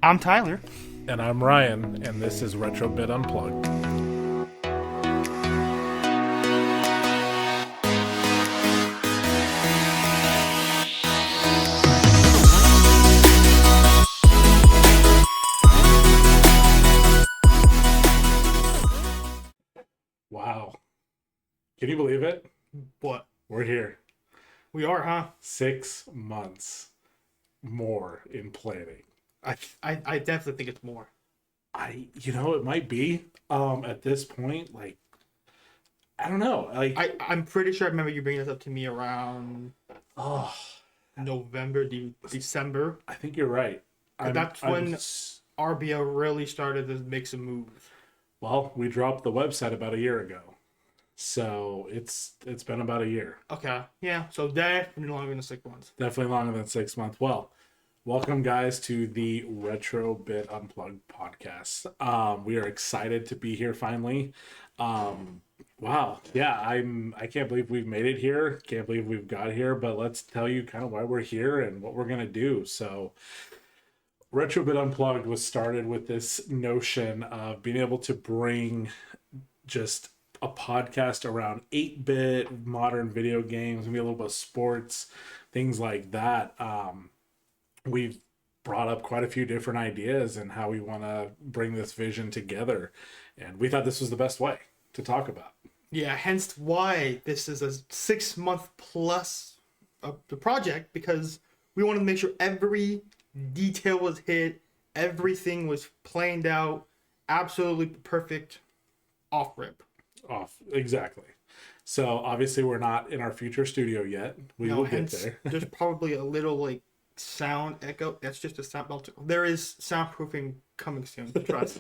I'm Tyler. And I'm Ryan, and this is Retro Bit Unplugged. Wow. Can you believe it? What? We're here. We are, huh? 6 months more in planning. I definitely think it's more. It might be. At this point, I don't know. I'm pretty sure I remember you bringing this up to me around oh, November, December. I think you're right. That's when RBL really started to make some moves. Well, we dropped the website about a year ago. So it's been about a year. Okay. Yeah. So definitely longer than 6 months. Definitely longer than 6 months. Well, welcome guys to the Retro Bit Unplugged podcast. We are excited to be here finally. Wow. Yeah, I can't believe we've made it here. Can't believe we've got here, but let's tell you kind of why we're here and what we're going to do. So Retro Bit Unplugged was started with this notion of being able to bring just a podcast around 8-bit modern video games, maybe a little bit of sports, things like that. We've brought up quite a few different ideas and how we want to bring this vision together, and we thought this was the best way to talk about. Yeah, hence why this is a 6 month plus of the project, because we wanted to make sure every detail was hit, everything was planned out, absolutely perfect off rip. Exactly. So obviously we're not in our future studio yet. We will get there. There's probably a little sound echo. That's just a sound. There is soundproofing coming soon. Trust.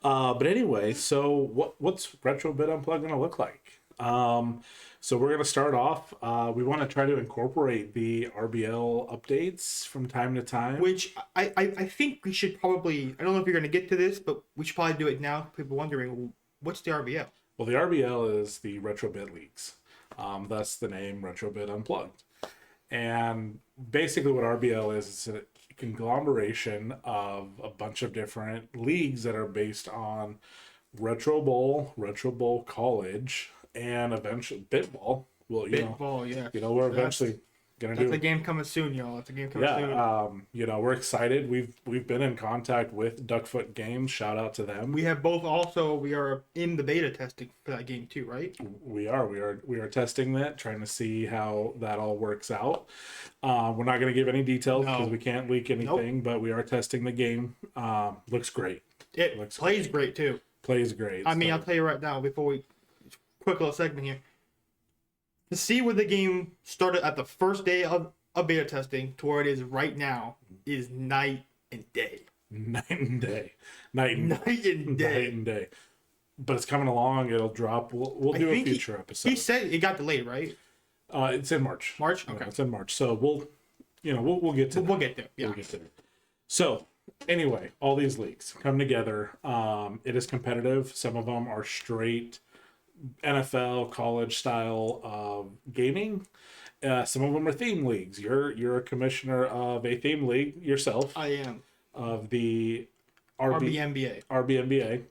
But anyway, so what's Retro Bit Unplugged going to look like? So we're going to start off. We want to try to incorporate the RBL updates from time to time. Which I think we should probably. I don't know if you're going to get to this, but we should probably do it now. People wondering, what's the RBL? Well, the RBL is the Retro Bit Leagues. Thus the name Retro Bit Unplugged. And basically what RBL is a conglomeration of a bunch of different leagues that are based on Retro Bowl College, and eventually Bitball. Well, we're eventually gonna do. That's a game coming soon, y'all. That's a game coming soon. We're excited. We've been in contact with Duckfoot Games. Shout out to them. We have both. Also, we are in the beta testing for that game too, right? We are testing that, trying to see how that all works out. We're not going to give any details because we can't leak anything, but we are testing the game. Looks great. It plays great too. Plays great. I mean, I'll tell you right now, before we quick little segment here, to see where the game started at the first day of beta testing to where it is right now is night and day. Night and day. But it's coming along. It'll drop. We'll do a future episode. He said it got delayed, right? It's in March. March? Okay. Yeah, it's in March. So we'll get to that. We'll get there. Yeah. We'll get there. So anyway, all these leagues come together. It is competitive. Some of them are straight NFL college style of gaming. Some of them are theme leagues. You're a commissioner of a theme league yourself. I am. Of the RBNBA.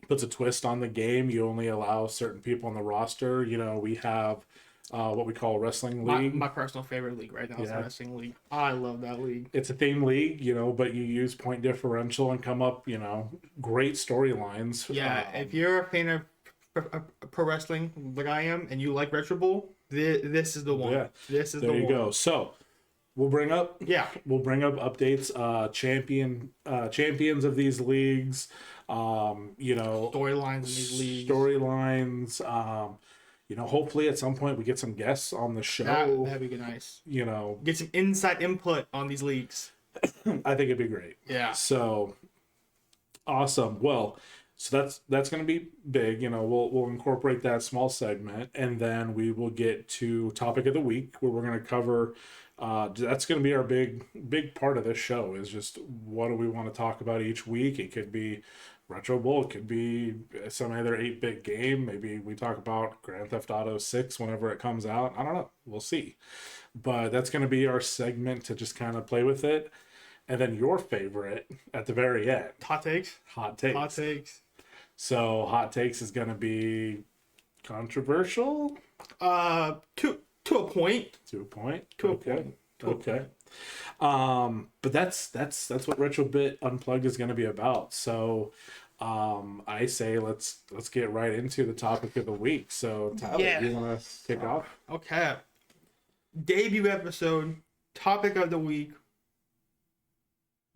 Puts a twist on the game. You only allow certain people on the roster. We have what we call a wrestling league. My personal favorite league right now is the wrestling league. I love that league. It's a theme league, but you use point differential and come up, great storylines. Yeah, if you're a fan of pro wrestling like I am, and you like Retro Bowl, this is the one. Yeah, this is the one. There you go. So we'll bring up updates, champions of these leagues, storylines in these leagues. Hopefully at some point we get some guests on the show. That'd be nice. Get some inside input on these leagues. I think it'd be great. Yeah. So awesome. Well, so that's going to be big. We'll incorporate that small segment, and then we will get to topic of the week, where we're going to cover. That's going to be our big part of this show, is just what do we want to talk about each week. It could be Retro Bowl, it could be some other 8-bit game. Maybe we talk about Grand Theft Auto 6 whenever it comes out. I don't know. We'll see. But that's going to be our segment to just kind of play with it. and then your favorite at the very end. Hot takes. Hot takes. Hot takes. So hot takes is going to be controversial To a point. to a point. To a Okay. point. To a Okay. point. But that's what Retro Bit Unplugged is going to be about. So I say let's get right into the topic of the week. So Tyler, Yeah. you want to kick off? Okay. Debut episode. Topic of the week.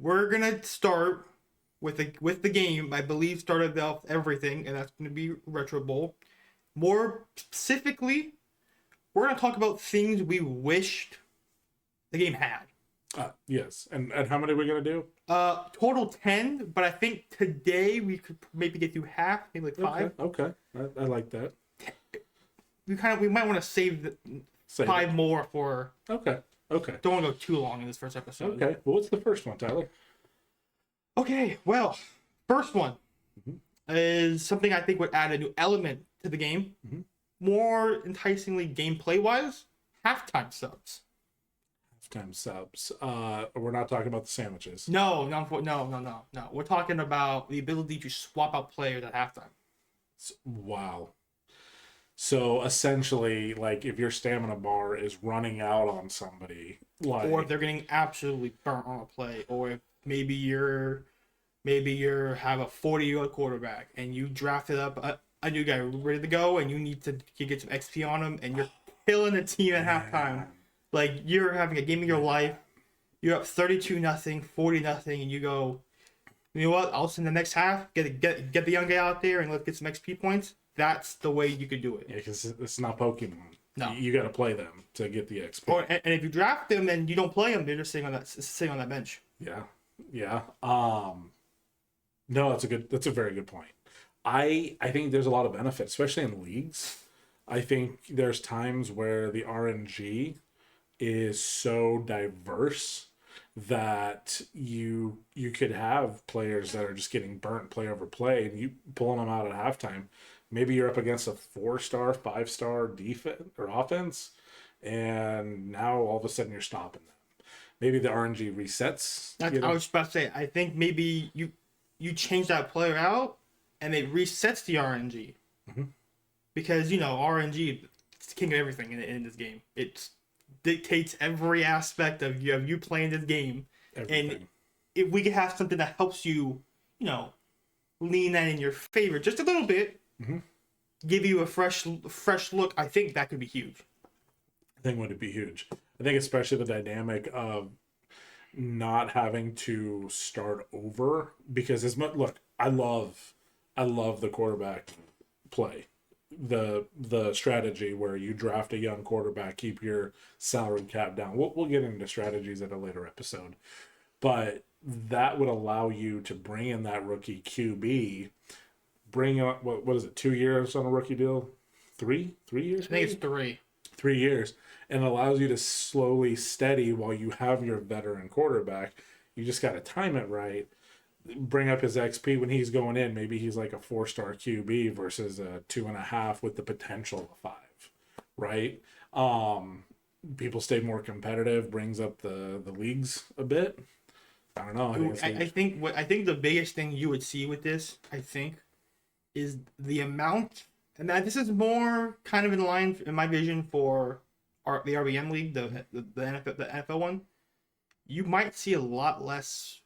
We're gonna start with the game. I believe started off everything, and that's gonna be Retro Bowl. More specifically, we're gonna talk about things we wished the game had. Yes. And how many are we going to do? Total 10, but I think today we could maybe get through half, maybe like 5. Okay. I like that. We might want to save the Save 5 it. more for. Okay. Don't want to go too long in this first episode. Okay. Well, what's the first one, Tyler? Okay, well, first one Mhm. is something I think would add a new element to the game. Mhm. More enticingly gameplay wise, halftime subs. Halftime subs. We're not talking about the sandwiches. No. We're talking about the ability to swap out players at halftime. Wow. So essentially, like if your stamina bar is running out on somebody, like Or if they're getting absolutely burnt on a play, or if maybe you're have a 40-year-old quarterback and you drafted up a new guy ready to go, and you get some XP on him, and you're killing the team at halftime. Like you're having a game of your life. You're up 32-0, 40-0, and you go, you know what? I'll send the next half. Get the young guy out there and let's get some XP points. That's the way you could do it. Yeah, because it's not Pokemon. No. You got to play them to get the XP. And if you draft them and you don't play them, they're just sitting on that bench. Yeah. No, that's a very good point. I think there's a lot of benefit, especially in leagues. I think there's times where the RNG is so diverse that you could have players that are just getting burnt play over play, and you pulling them out at halftime. Maybe you're up against a 4-star, 5-star defense or offense, and now all of a sudden you're stopping them. Maybe the RNG resets. I was about to say, I think maybe you change that player out, and it resets the RNG. Mm-hmm. Because, RNG is king of everything in this game. It dictates every aspect of you playing this game. Everything. And if we could have something that helps you, lean that in your favor just a little bit, Mhm. give you a fresh look, I think that could be huge. I think would be huge. I think especially the dynamic of not having to start over, because look, I love the quarterback play, the strategy where you draft a young quarterback, keep your salary cap down. We'll get into strategies at a later episode, but that would allow you to bring in that rookie QB, bring up what is it, 2 years on a rookie deal, 3 years? I think it's 3. 3 years, and allows you to slowly steady while you have your veteran quarterback. You just got to time it right. Bring up his XP when he's going in. Maybe he's like a 4-star QB versus a 2.5 with the potential of 5, right? People stay more competitive, brings up the leagues a bit. I don't know. I think the biggest thing you would see with this, is the amount, and that this is more kind of in line in my vision for the RBM league, the NFL one. You might see a lot less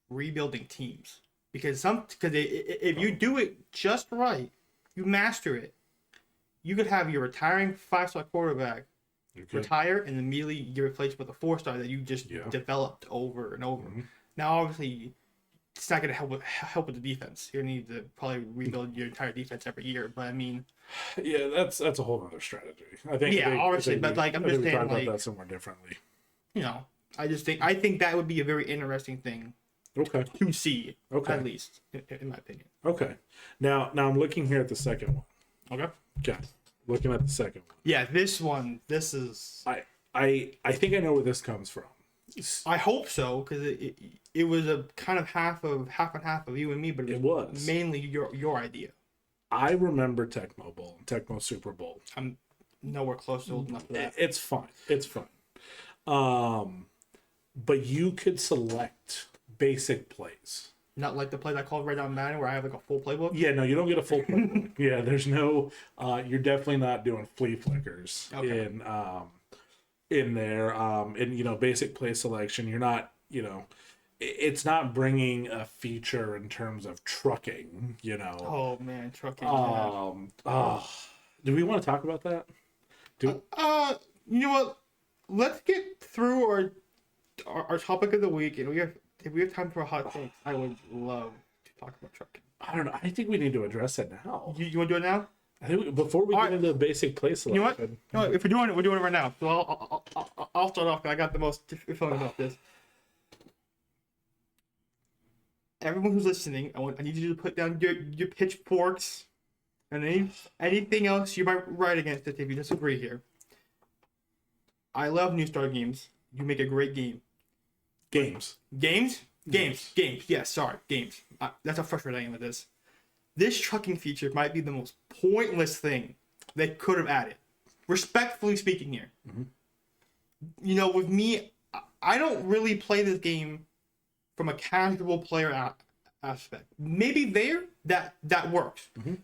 rebuilding teams because if you do it just right, you master it. You could have your retiring 5-star quarterback retire and immediately get replaced with a 4-star that you just developed over and over. Mm-hmm. Now, obviously, it's not going to help with the defense. You're going to need to probably rebuild your entire defense every year. But I mean, yeah, that's a whole other strategy. I think. Yeah, obviously, but like I'm just saying, talk like about that somewhere differently. I think that would be a very interesting thing. Okay. To see, Okay. at least in my opinion. Okay. Now I'm looking here at the second one. Okay. Okay. Looking at the second one. Yeah, this is. I think I know where this comes from. I hope so, because it was a kind of half and half of you and me, but it was mainly your idea. I remember Tecmo Super Bowl. I'm nowhere close to old enough for that. It's fun. but you could select basic plays. Not like the plays I called right down Madden where I have like a full playbook. Yeah, no, you don't get a full playbook. Yeah, there's no. You're definitely not doing flea flickers in there. And basic play selection. You're not. It's not bringing a feature in terms of trucking. Oh man, trucking. Do we want to talk about that? You know what? Let's get through our topic of the week, and if we have time for a hot take, I would love to talk about trucking. I don't know. I think we need to address it now. You want to do it now? I think before we get into the basic play selection. You know what? If we're doing it right now. So I'll start off. 'Cause I got the most feeling about this. Everyone who's listening, I need you to put down your pitchforks and anything else you might write against it if you disagree here. I love New Star games. You make a great game. Games. Yes, sorry, games. That's how frustrated I am with this. This trucking feature might be the most pointless thing they could have added. Respectfully speaking here. Mm-hmm. With me, I don't really play this game from a casual player aspect. Maybe that works. Mm-hmm.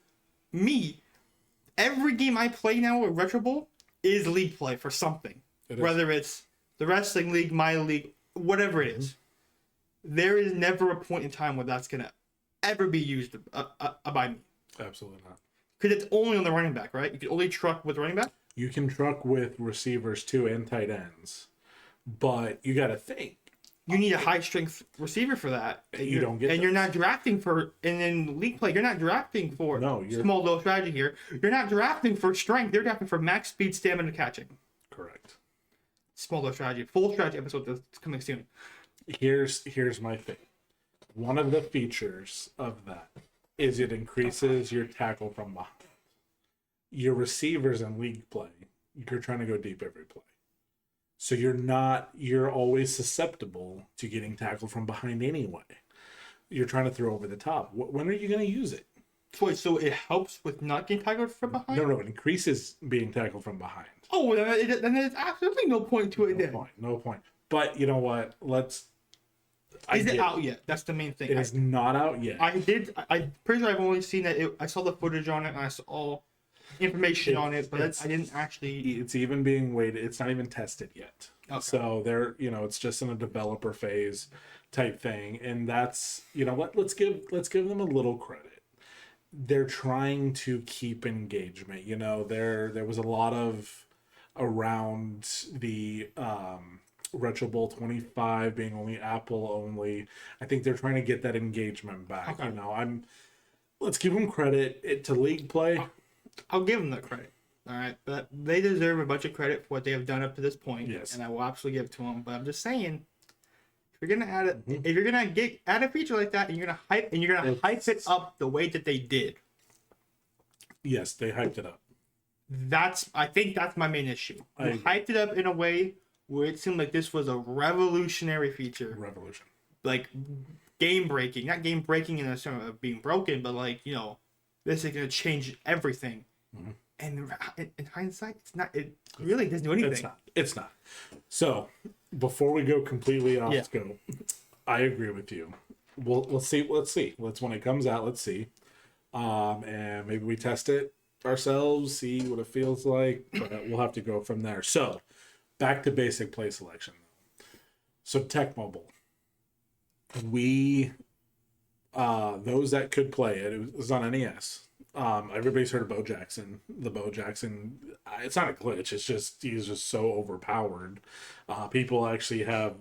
Me, every game I play now with Retro Bowl is league play for something. Whether it's the wrestling league, my league, whatever it is. There is never a point in time where that's going to ever be used by me. Absolutely not. Because it's only on the running back, right? You can only truck with running back? You can truck with receivers too and tight ends. But you got to think. You need a high-strength receiver for that. You don't get. And you're not drafting for... And in league play, you're not drafting for... No, you're... Small little strategy here. You're not drafting for strength. You're drafting for max speed, stamina, catching. Correct. Small little strategy. Full strategy episode that's coming soon. Here's my thing. One of the features of that is it increases your tackle from behind. Your receivers in league play, you're trying to go deep every play. So you're always susceptible to getting tackled from behind anyway. You're trying to throw over the top. When are you going to use it? Wait, so it helps with not getting tackled from behind? No, it increases being tackled from behind. Oh, then there's absolutely no point to it then. No point. But you know what? Is it out yet? That's the main thing. It is not out yet. I'm pretty sure I've only seen that. I saw the footage on it and I saw information on it, but I didn't actually. It's even being weighted. It's not even tested yet. Okay. So it's just in a developer phase type thing, and that's let's give them a little credit. They're trying to keep engagement. There was a lot of around the Retro Bowl 25 being only Apple only. I think they're trying to get that engagement back. Okay. Let's give them credit to league play. I'll give them the credit. All right, but they deserve a bunch of credit for what they have done up to this point. Yes, and I will absolutely give it to them. But I'm just saying, if you're gonna add it, if you're gonna add a feature like that, and you're gonna hype it up the way that they did. Yes, they hyped it up. I think that's my main issue. You hyped it up in a way where it seemed like this was a revolutionary feature. Revolution. Like game breaking, not game breaking in the sense of being broken, but this is gonna change everything. Mm-hmm. And in hindsight, it's not. It really doesn't do anything. It's not. So before we go completely off scope, I agree with you. Let's see. When it comes out, let's see. And maybe we test it ourselves, see what it feels like. But we'll have to go from there. So back to basic play selection. So Tech Mobile. Those that could play it was on NES. Everybody's heard of Bo Jackson. The Bo Jackson, it's not a glitch. It's just he's just so overpowered. People actually have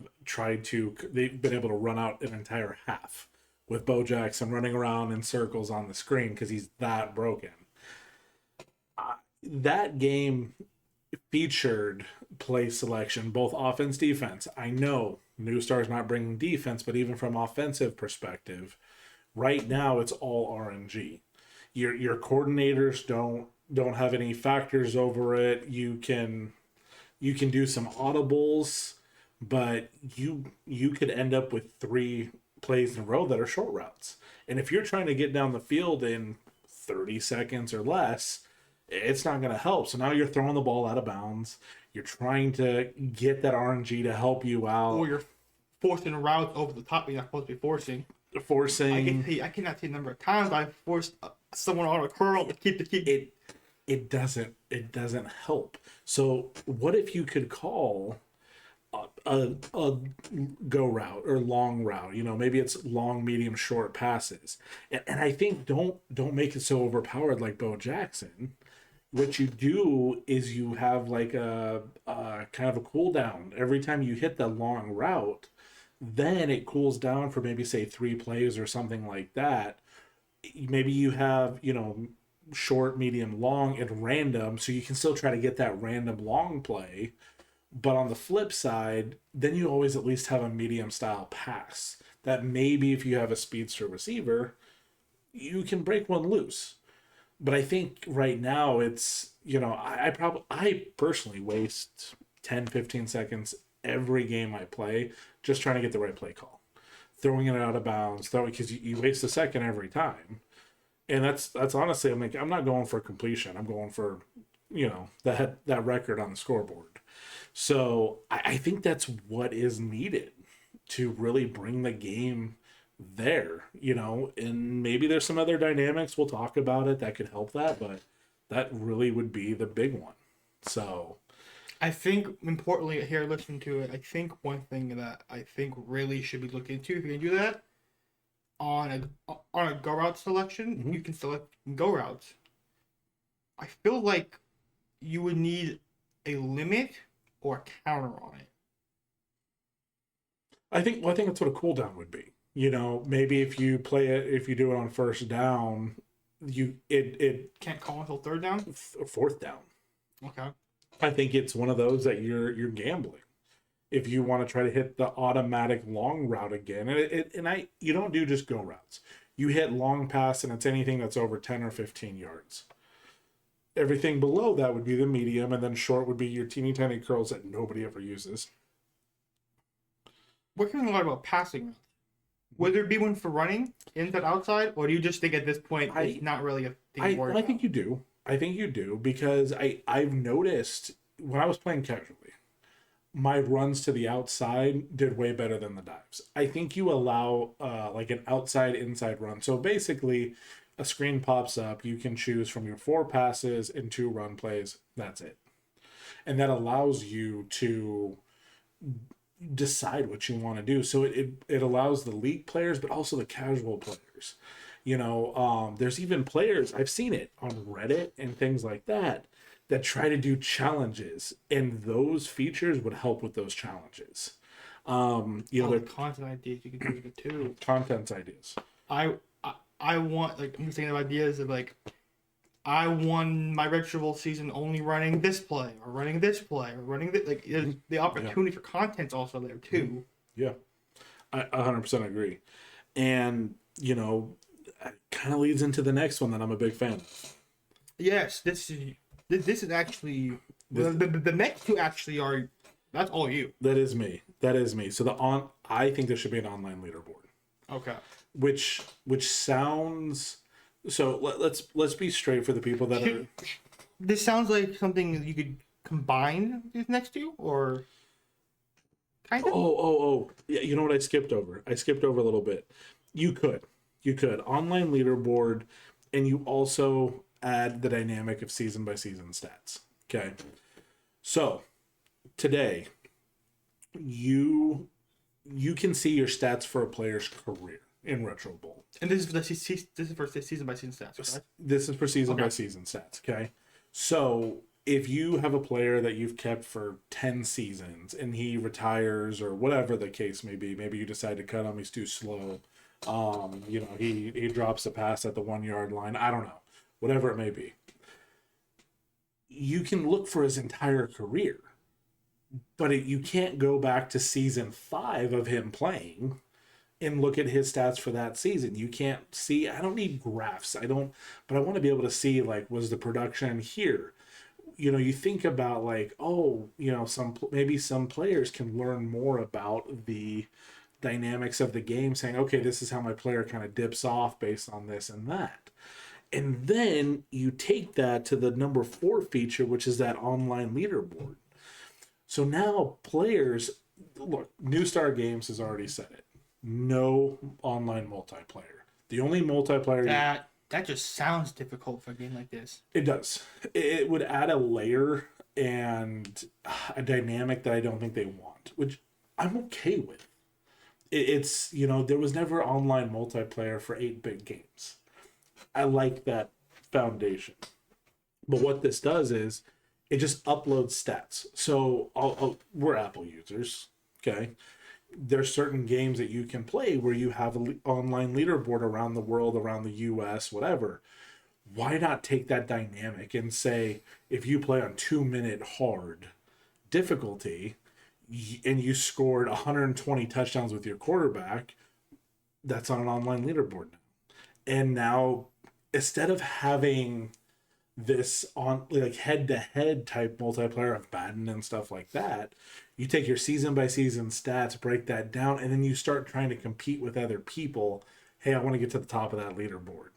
they've been able to run out an entire half with Bo Jackson running around in circles on the screen because he's that broken. That game featured play selection, both offense, defense. I know New Star's not bringing defense, but even from offensive perspective, right now it's all RNG. Your coordinators don't have any factors over it. You can do some audibles, but you could end up with 3 plays in a row that are short routes. And if you're trying to get down the field in 30 seconds or less, it's not going to help. So now you're throwing the ball out of bounds. You're trying to get that RNG to help you out. Or you're forcing routes over the top you're not supposed to be forcing. Forcing I cannot say the number of times I forced someone on a curl to keep it. It doesn't help. So what if you could call a go route or long route? You know, maybe it's long, medium, short passes. And I think don't make it so overpowered like Bo Jackson. What you do is you have like a kind of a cooldown every time you hit the long route. Then it cools down for maybe say 3 plays or something like that. Maybe you have, you know, short, medium, long, and random, so you can still try to get that random long play. But on the flip side, then you always at least have a medium style pass that maybe if you have a speedster receiver, you can break one loose. But I think right now it's, you know, I personally waste 10-15 seconds every game I play just trying to get the right play call, throwing it out of bounds, because you waste a second every time. And that's honestly, I'm like, I'm not going for completion. I'm going for, you know, that record on the scoreboard. So I think that's what is needed to really bring the game there, you know, and maybe there's some other dynamics, we'll talk about it, that could help that, but that really would be the big one. So I think importantly here, listening to it, I think one thing that I think really should be looked into if you can do that on a go route selection, you can select go routes. I feel like you would need a limit or a counter on it. I think that's what a cooldown would be. You know, maybe if you do it on first down, it Can't call until third down. Fourth down. Okay. I think it's one of those that you're gambling. If you want to try to hit the automatic long route again, and you don't do just go routes. You hit long pass, and it's anything that's over 10 or 15 yards. Everything below that would be the medium, and then short would be your teeny tiny curls that nobody ever uses. We're hearing a lot about passing. Would there be one for running, inside, outside, or do you just think at this point it's not really a thing? I think you do. I think you do, because I've noticed when I was playing casually, my runs to the outside did way better than the dives. I think you allow like an outside inside run. So basically, a screen pops up. You can choose from your 4 passes and 2 run plays. That's it, and that allows you to decide what you want to do. So it allows the league players, but also the casual players. You know, there's even players, I've seen it on Reddit and things like that try to do challenges, and those features would help with those challenges. You know, the content ideas you can do with it too. Content ideas. I want, like, I'm just thinking of ideas of like, I won my Retro Bowl season only running this play or running this play or running this. Like, the opportunity for content's also there too. Yeah, I 100% agree. And you know, it kind of leads into the next one that I'm a big fan of. Yes, this is actually the next two actually are, that's all you. That is me. So I think there should be an online leaderboard. Okay. Which sounds, so let's be straight for the people that are. This sounds like something you could combine these next two, or kind of. Oh. Yeah, you know what I skipped over? I skipped over a little bit. You could online leaderboard, and you also add the dynamic of season by season stats. Okay. So today, you can see your stats for a player's career in Retro Bowl. And this is for season by season stats, right? This is for season by season stats. Okay. So if you have a player that you've kept for 10 seasons and he retires or whatever the case may be, maybe you decide to cut him, he's too slow. You know, he drops a pass at the 1 yard line. I don't know. Whatever it may be. You can look for his entire career. But you can't go back to season 5 of him playing and look at his stats for that season. You can't see, I don't need graphs. But I want to be able to see, like, was the production here? You know, you think about like, oh, you know, maybe some players can learn more about the dynamics of the game, saying, okay, this is how my player kind of dips off based on this and that. And then you take that to the number 4 feature, which is that online leaderboard. So now players, look, New Star Games has already said it. No online multiplayer. The only multiplayer That just sounds difficult for a game like this. it does. It would add a layer and a dynamic that I don't think they want, which I'm okay with. It's, there was never online multiplayer for 8-bit games. I like that foundation. But what this does is it just uploads stats. So we're Apple users, okay? There's certain games that you can play where you have an online leaderboard around the world, around the US, whatever. Why not take that dynamic and say, if you play on 2-minute hard difficulty and you scored 120 touchdowns with your quarterback, that's on an online leaderboard now. And now, instead of having this on like head-to-head type multiplayer of Madden and stuff like that, you take your season by season stats, break that down, and then you start trying to compete with other people. Hey, I want to get to the top of that leaderboard.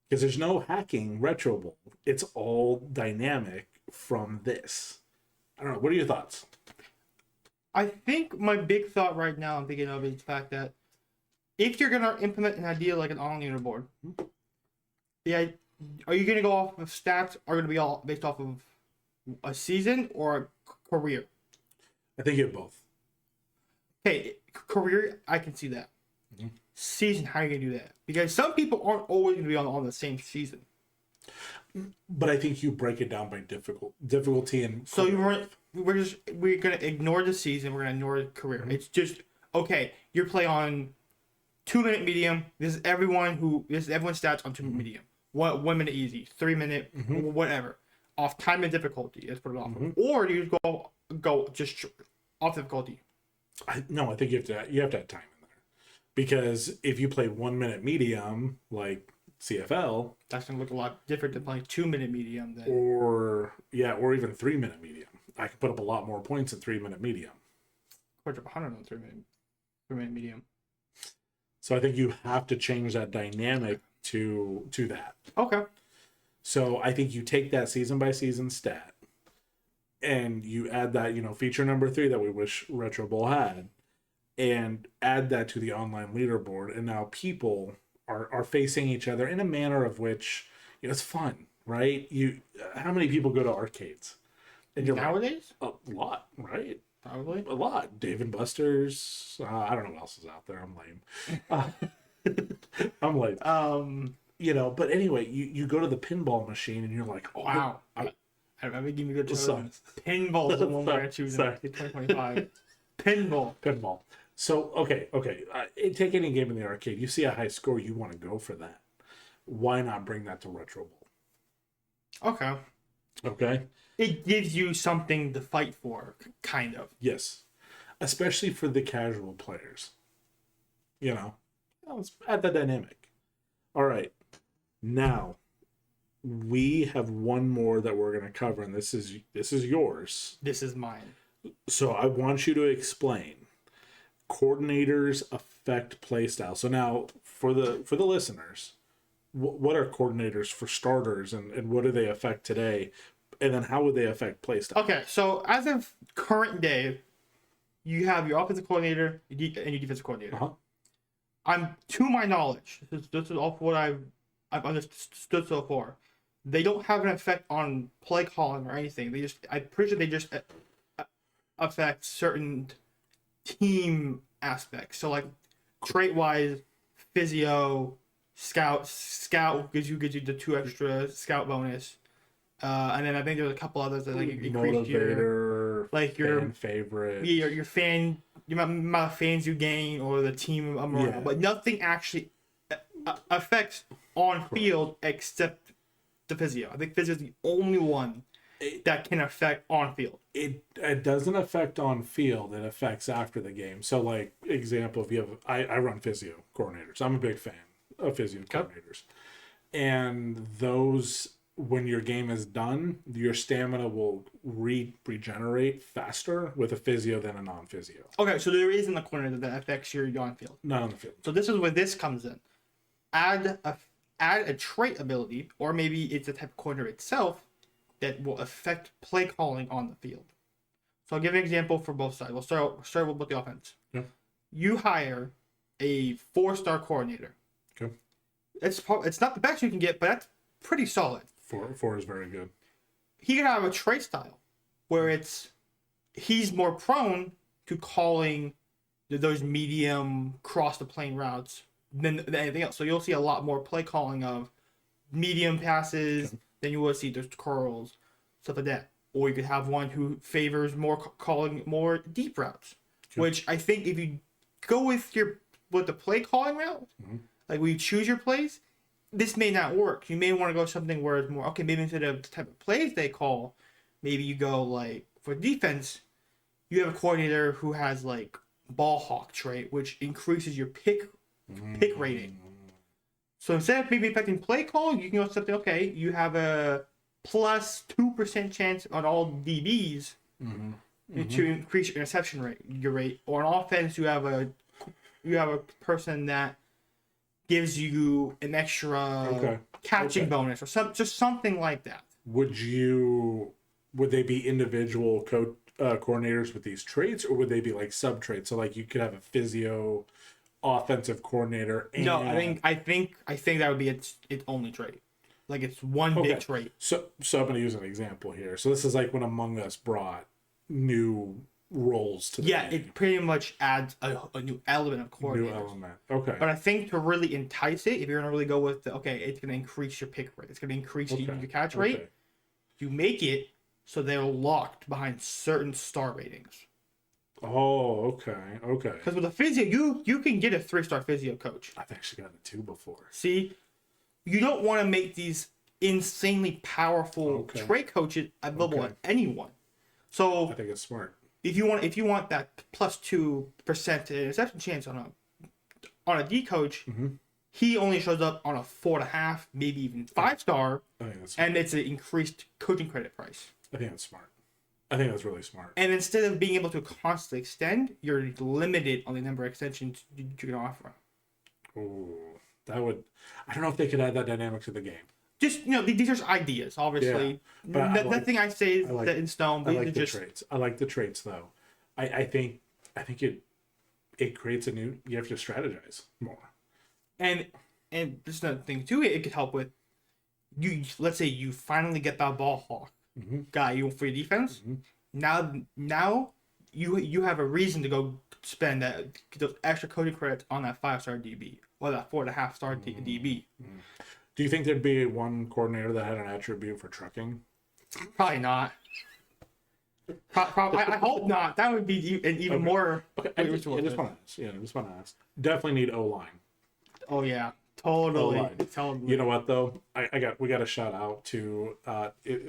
Because there's no hacking Retro Bowl. It's all dynamic from this. I don't know. What are your thoughts? I think my big thought right now I'm thinking of is the fact that if you're going to implement an idea like an online leaderboard, are you going to go off of stats? Are going to be all based off of a season or a career? I think you have both. Okay, career, I can see that. Mm-hmm. Season, how are you going to do that? Because some people aren't always going to be on the same season. But I think you break it down by difficulty and. So we're going to ignore the season. We're going to ignore the career. Mm-hmm. It's just okay. You play on 2-minute medium. This is everyone's stats on 2-minute mm-hmm. medium. 1 minute easy, 3-minute, mm-hmm. whatever. Off time and difficulty. Let's put it off. Mm-hmm. Or do you go just off difficulty? I think you have to have time in there, because if you play 1-minute medium like CFL, that's gonna look a lot different than playing 2-minute medium. Or even 3-minute medium. I can put up a lot more points in 3-minute medium. Put up 100 on 3-minute medium. So I think you have to change that dynamic to that. Okay. So I think you take that season by season stat and you add that, feature number 3 that we wish Retro Bowl had, and add that to the online leaderboard. And now people are facing each other in a manner of which, it's fun, right? How many people go to arcades? And nowadays? A lot, right? Probably. A lot. Dave and Buster's. I don't know what else is out there. I'm lame. I'm lame. But anyway, you go to the pinball machine and you're like, oh, wow. I'm giving you a good pinball is the one we're going to choose in 2025. Pinball. So, okay. Take any game in the arcade. You see a high score, you want to go for that. Why not bring that to Retro Bowl? Okay. It gives you something to fight for, kind of. Yes. Especially for the casual players. Let's add that dynamic. All right. Now, we have one more that we're going to cover, and this is yours. This is mine. So I want you to explain. Coordinators affect playstyle. So now, for the listeners, what are coordinators for starters, and what do they affect today? And then how would they affect playstyle? Okay, so as of current day, you have your offensive coordinator and your defensive coordinator. Uh-huh. To my knowledge, this is all what I've understood so far. They don't have an effect on play calling or anything. I'm pretty sure they just affect certain team aspects. So like trait wise, physio, scout gives you the 2 extra scout bonus. And then I think there's a couple others that increase your fan favorite. Yeah, your fan, the amount of fans you gain, or the team morale. Yeah. But nothing actually affects on field except the physio. I think physio is the only one that can affect on field. It doesn't affect on field. It affects after the game. So, like example, if you have I run physio coordinators. I'm a big fan of physio coordinators, and those. When your game is done, your stamina will regenerate faster with a physio than a non-physio. Okay, so there isn't a coordinator that affects your on field. Not on the field. So this is where this comes in. Add a trait ability, or maybe it's a type of coordinator itself that will affect play calling on the field. So I'll give an example for both sides. We'll start with the offense. Yeah. You hire a 4-star coordinator. Okay. It's not the best you can get, but that's pretty solid. Four is very good. He can have a trade style where he's more prone to calling those medium cross the plane routes than anything else. So you'll see a lot more play calling of medium passes than you will see those curls, stuff like that. Or you could have one who favors more calling more deep routes, which I think if you go with the play calling route, like when you choose your plays, this may not work. You may want to go something where it's more, okay, maybe instead of the type of plays they call, maybe you go like for defense, you have a coordinator who has like ball hawk trait, which increases your pick rating. So instead of maybe affecting play call, you can go something, okay, you have a plus 2% chance on all DBs to increase your interception rate. Or on offense, you have a person that gives you an extra catching bonus or just something like that. Would they be individual coordinators with these traits, or would they be like sub traits? So like you could have a physio offensive coordinator. And... No, I think that would be its only trait. Like it's one big trait. So I'm going to use an example here. So this is like when Among Us brought new roles to the game. It pretty much adds a new element of coordinators. New element. Okay. But I think to really entice it, if you're going to really go with it's going to increase your pick rate. It's going to increase your catch rate. You make it so they're locked behind certain star ratings. Oh, okay. Because with a physio, you can get a 3-star physio coach. I've actually gotten a 2 before. See, you don't want to make these insanely powerful trait coaches available at anyone. So I think it's smart. If you want that plus 2% interception chance on a D coach, he only shows up on a 4.5, maybe even 5-star, and it's an increased coaching credit price. I think that's smart. I think that's really smart. And instead of being able to constantly extend, you're limited on the number of extensions you can offer. Oh, that would... I don't know if they could add that dynamic to the game. Just, these are ideas, obviously. Yeah, nothing I say is set in stone. I like the traits. I like the traits, though. I think it creates a new... You have to strategize more. And there's another thing, too. It could help with... Let's say you finally get that ball hawk guy for your defense. Now you have a reason to go spend those extra coding credits on that 5-star DB or that 4.5-star DB. Do you think there'd be one coordinator that had an attribute for trucking? Probably not. I hope not. That would be an even more. Okay. I just want to ask. Yeah, I just want to ask. Definitely need O-line. Oh yeah, totally. You know what though? We got a shout out to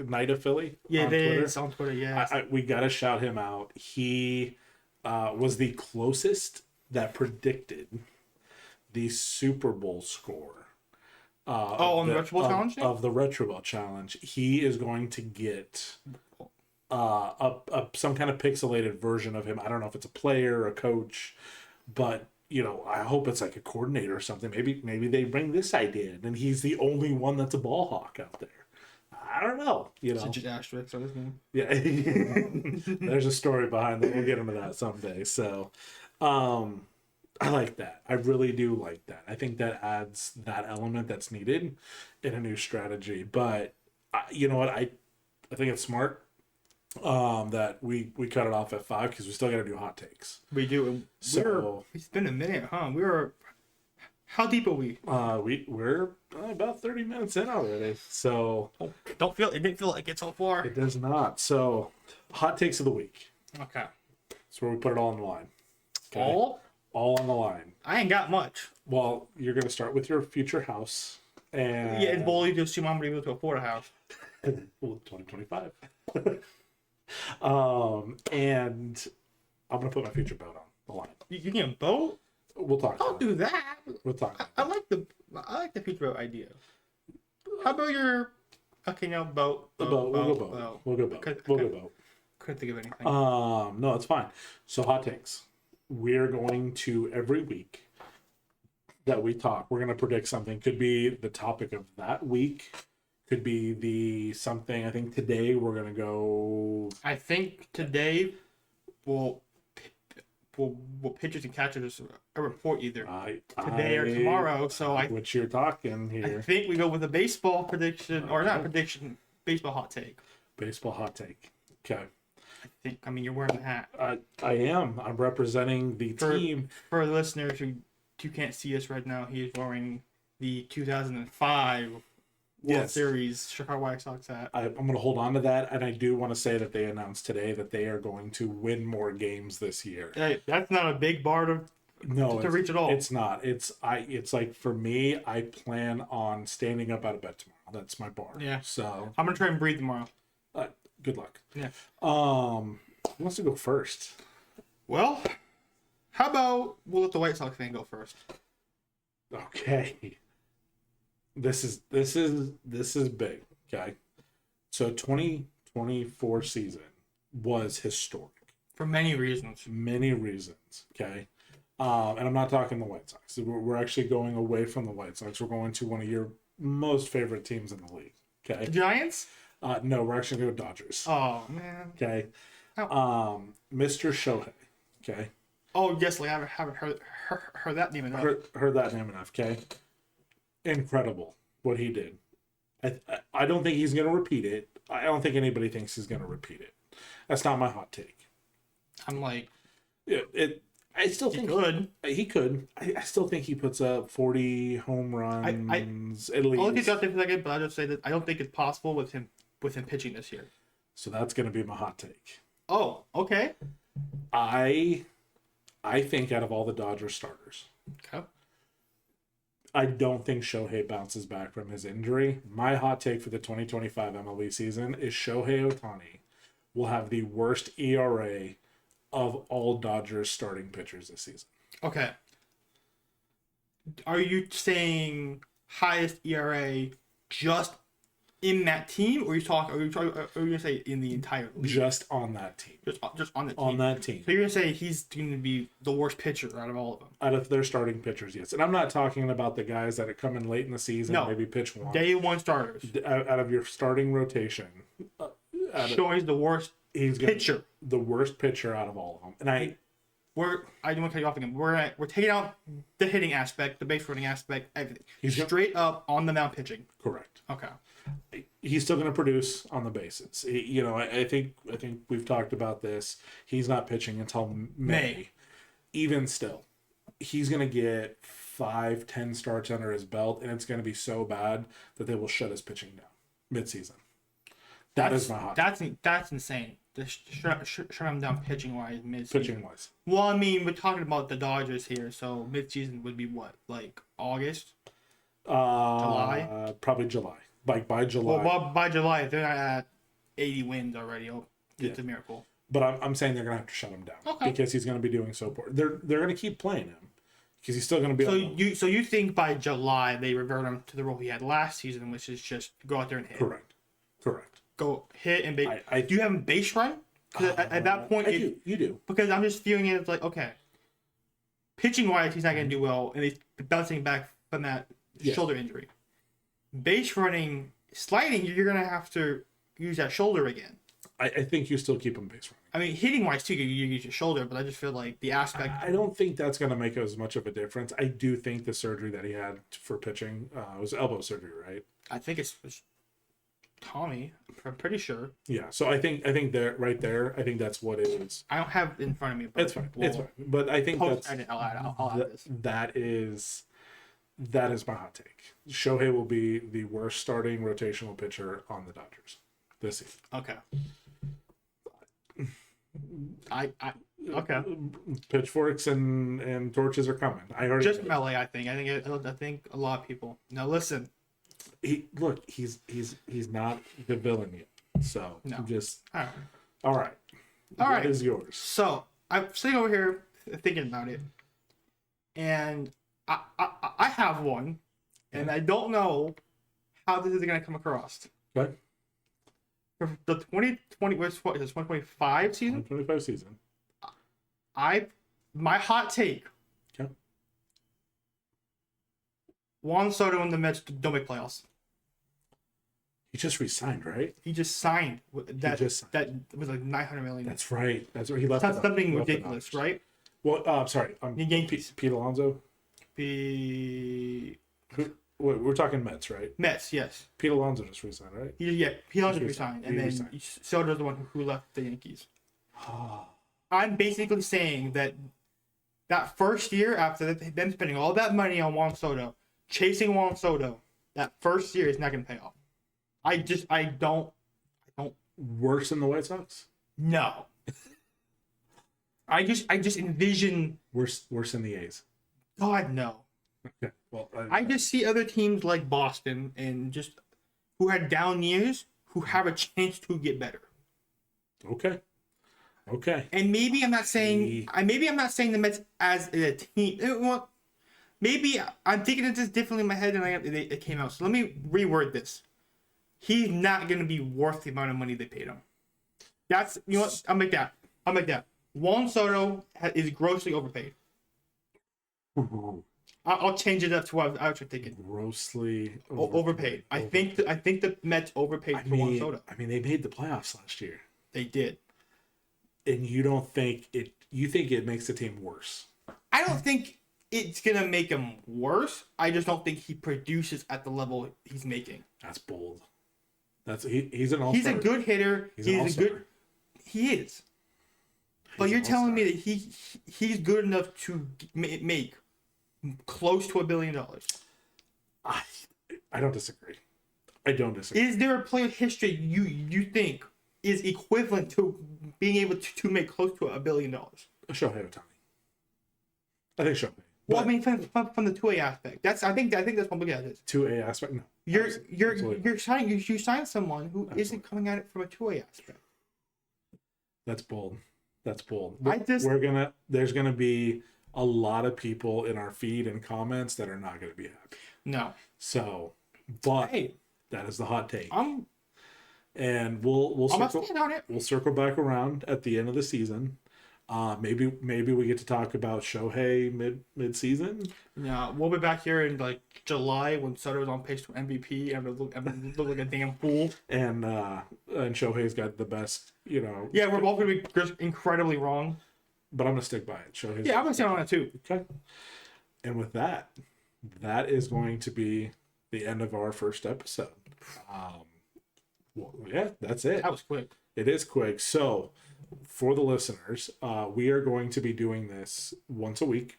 Night of Philly. Yeah, it is on Twitter. Yeah, we got to shout him out. He was the closest that predicted the Super Bowl score. On the Retro Bit Challenge? Of the Retro Bit Challenge. He is going to get some kind of pixelated version of him. I don't know if it's a player or a coach, but I hope it's like a coordinator or something. Maybe they bring this idea in, and he's the only one that's a ball hawk out there. I don't know. So just asterisk on his name. Yeah, there's a story behind that. We'll get into that someday. So, I like that. I really do like that. I think that adds that element that's needed in a new strategy. But you know what? I think it's smart that we cut it off at 5 because we still got to do hot takes. We do. It's been a minute, huh? How deep are we? We're about 30 minutes in already. So it didn't feel like it so far. It does not. So hot takes of the week. Okay. That's where we put it all on the line. Okay? All on the line. I ain't got much. Well, you're gonna start with your future house, and it's boldly to assume I'm gonna be able to afford a house. Well, 2025. And I'm gonna put my future boat on the line. You can a boat? We'll talk. Don't do that. We'll talk. I like the future boat idea. How about your boat? We'll go boat. We'll go boat. Couldn't think of anything. No, it's fine. So hot takes. We're going to every week that we talk, we're going to predict something. Could be the topic of that week. Could be something. I think today we're going to go. I think today will pitchers and catchers a report either today or I tomorrow. So what you're talking I here. think we go with a baseball prediction or not prediction, baseball hot take. Baseball hot take. Okay. I mean, you're wearing the hat. I am. I'm representing the team. For the listeners who can't see us right now, he is wearing the 2005 World Series Chicago White Sox hat. I'm going to hold on to that, and I do want to say that they announced today that they are going to win more games this year. Hey, that's not a big bar to reach at all. It's not. It's like, for me, I plan on standing up out of bed tomorrow. That's my bar. Yeah. So I'm gonna try and breathe tomorrow. Good luck. Yeah. Who wants to go first? Well, how about we'll let the White Sox fan go first? Okay. This is big. Okay. So 2024 season was historic for many reasons. Many reasons. Okay. And I'm not talking the White Sox. We're actually going away from the White Sox. We're going to one of your most favorite teams in the league. Okay. The Giants? No, we're actually going to Dodgers. Oh man. Okay. Mr. Shohei. Okay. Oh yes, like I haven't heard that name enough. Heard that name enough. Okay. Incredible what he did. I don't think he's going to repeat it. I don't think anybody thinks he's going to repeat it. That's not my hot take. I'm like, I still think he could. I still think he puts up 40 home runs at least. I'll look at that for a second, but I'll just say that I don't think it's possible with him pitching this year. So that's going to be my hot take. Oh, okay. I think out of all the Dodgers starters, okay, I don't think Shohei bounces back from his injury. My hot take for the 2025 MLB season is Shohei Ohtani will have the worst ERA of all Dodgers starting pitchers this season. Okay. Are you saying highest ERA just in that team, or are you gonna say in the entire league? Just on that team. Just on the team. On that team. So you're gonna say he's gonna be the worst pitcher out of all of them. Out of their starting pitchers, yes. And I'm not talking about the guys that are coming late in the season, maybe pitch one. Day one starters. Out of your starting rotation. Showing the worst pitcher. The worst pitcher out of all of them. And I don't want to cut you off again. We're taking out the hitting aspect, the base running aspect, everything. He's straight up on the mound pitching. Correct. Okay. He's still going to produce on the bases. I think we've talked about this. He's not pitching until May. Even still, he's going to get 5-10 starts under his belt, and it's going to be so bad that they will shut his pitching down mid-season. That's my hot. That's insane. Shut him down pitching wise, mid-season. Pitching wise. Well, I mean, we're talking about the Dodgers here, so mid-season would be what, like August, July? Probably July. Like by July. Well, by July, if they're not at 80 wins already, it's a miracle. But I'm saying they're gonna have to shut him down because he's gonna be doing so poor. They're gonna keep playing him because he's still gonna be. So you think by July they revert him to the role he had last season, which is just go out there and hit. Correct. Go hit and base. Do you have him base run? Because at that point, you do. Because I'm just feeling it like, okay, pitching wise he's not gonna do well, and he's bouncing back from that shoulder injury. Base running, sliding, you're gonna have to use that shoulder again. I think you still keep him base running. I mean, hitting wise too, you use your shoulder, but I just feel like the aspect. I don't think that's gonna make as much of a difference. I do think the surgery that he had for pitching was elbow surgery, right? I think it's Tommy. I'm pretty sure. Yeah, so I think that right there, I think that's what it is. I don't have it in front of me. But it's fine. It's fine. But I think I'll add this. That is my hot take. Shohei will be the worst starting rotational pitcher on the Dodgers this season. Okay. Okay. Pitchforks and torches are coming. I already just melee. I think a lot of people. Now listen. He's not the villain yet. So no. All right. What is yours? So I'm sitting over here thinking about it, and I have one, and I don't know how this is going to come across. Okay. For the 2020, what is this, 2025 season? 2025 season. My hot take. Okay. Juan Soto and the Mets don't make playoffs. He just resigned, right? He just signed that. just signed. That was like 900 million. That's right. That's where he left. Something ridiculous, right? Well, sorry. The Yankees. Pete Alonso. P. We're talking Mets, right? Mets, yes. Pete Alonso just resigned, right? He also resigned, and then Soto's the one who left the Yankees. I'm basically saying that first year after them spending all that money on Juan Soto, chasing Juan Soto, that first year is not going to pay off. I don't. Worse than the White Sox? No. I just envision worse than the A's. God, no. Okay. Well, I just see other teams like Boston and just who had down years who have a chance to get better. Okay. And maybe I'm not saying the Mets as a team. Well, maybe I'm thinking of this differently in my head than it came out. So let me reword this. He's not going to be worth the amount of money they paid him. That's, you know what? I'll make that. Juan Soto is grossly overpaid. I'll change it up to what I was thinking. Grossly overpaid. I think the Mets overpaid for Juan Soto. I mean, they made the playoffs last year. They did. And you don't think it? You think it makes the team worse? I don't think it's gonna make him worse. I just don't think he produces at the level he's making. That's bold. He's an all-star. He's a good hitter. He is. But you're telling me that he's good enough to make close to $1 billion. I don't disagree. Is there a player history you think is equivalent to being able to make close to $1 billion? Shohei Ohtani. I think Shohei. Well, I mean, from the 2A aspect, I think that's what I'm looking at. This 2A aspect, no. You sign someone who isn't coming at it from a 2A aspect. That's bold. There's gonna be a lot of people in our feed and comments that are not gonna be happy. No. So, but hey, that is the hot take. And we'll circle back around at the end of the season. Maybe we get to talk about Shohei mid-season. Yeah, we'll be back here in like July when Sutter's on pace for MVP and look like a damn fool. And Shohei's got the best, you know. Yeah, we're both gonna be incredibly wrong. But I'm gonna stick by it. Shohei's I'm gonna stand on that too. Okay. And with that is going to be the end of our first episode. Well, yeah, that's it. That was quick. It is quick. So, for the listeners, we are going to be doing this once a week.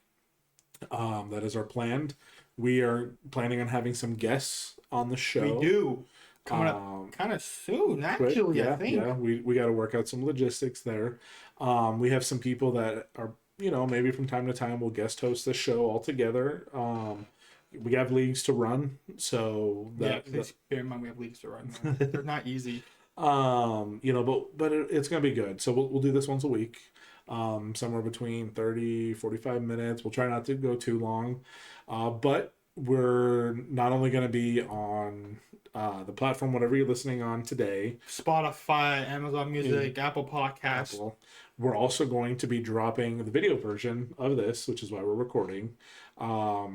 That is our plan. We are planning on having some guests on the show. We do. Coming up kind of soon, actually, I think. Yeah, we got to work out some logistics there. We have some people that are, maybe from time to time will guest host the show all together. We have leagues to run, so please bear in mind we have leagues to run. They're not easy. But it's gonna be good. So we'll do this once a week, somewhere between 30-45 minutes. We'll try not to go too long, but we're not only gonna be on the platform, whatever you're listening on today, Spotify, Amazon Music, Apple Podcasts. We're also going to be dropping the video version of this, which is why we're recording, a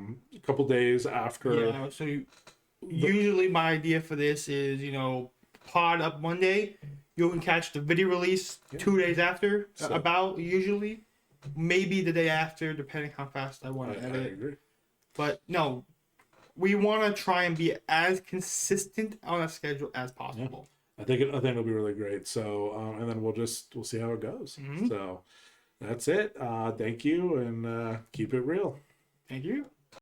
couple days after. Yeah, so usually my idea for this is, pod up Monday. You can catch the video release 2 days after, usually. Maybe the day after, depending how fast I want to edit. I agree. But no, we want to try and be as consistent on a schedule as possible. Yeah. I think it'll be really great. So, and then we'll see how it goes. Mm-hmm. So that's it. Thank you, and keep it real. Thank you.